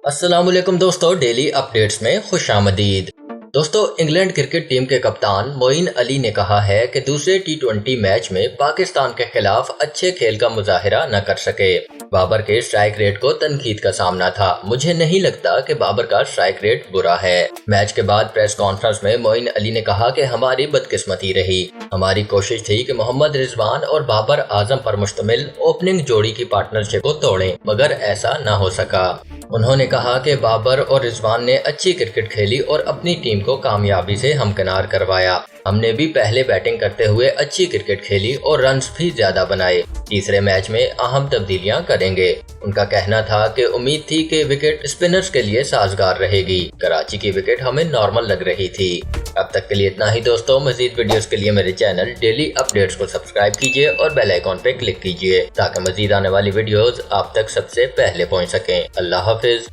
अस्सलाम वालेकुम दोस्तों, डेली अपडेट्स में खुशामदीद। दोस्तों, इंग्लैंड क्रिकेट टीम के कप्तान मोइन अली ने कहा है कि दूसरे टी20 मैच में पाकिस्तान के खिलाफ अच्छे खेल का मुजाहिरा न कर सके। बाबर के स्ट्राइक रेट को तनकीद का सामना था। मुझे नहीं लगता कि बाबर का स्ट्राइक रेट बुरा है। मैच के बाद प्रेस कॉन्फ्रेंस में मोइन अली ने कहा कि हमारी बदकिस्मती रही। हमारी कोशिश थी कि मोहम्मद रिजवान और बाबर आजम पर मुश्तमिल ओपनिंग जोड़ी की पार्टनरशिप को तोड़ें, मगर ऐसा न हो सका। उन्होंने कहा कि बाबर और रिजवान ने अच्छी क्रिकेट खेली और अपनी टीम को कामयाबी से हमकिनार करवाया। हमने भी पहले बैटिंग करते हुए अच्छी क्रिकेट खेली और रन्स भी ज्यादा बनाए। तीसरे मैच में अहम तब्दीलियां करेंगे। उनका कहना था कि उम्मीद थी कि विकेट स्पिनर्स के लिए साजगार रहेगी। कराची की विकेट हमें नॉर्मल लग रही थी। अब तक के लिए इतना ही दोस्तों। मजीद वीडियोस के लिए मेरे चैनल डेली अपडेट्स को सब्सक्राइब कीजिए और बेल आइकॉन पे क्लिक कीजिए ताकि मजीद आने वाली वीडियोस आप तक सबसे पहले पहुंच सकें। अल्लाह हाफिज।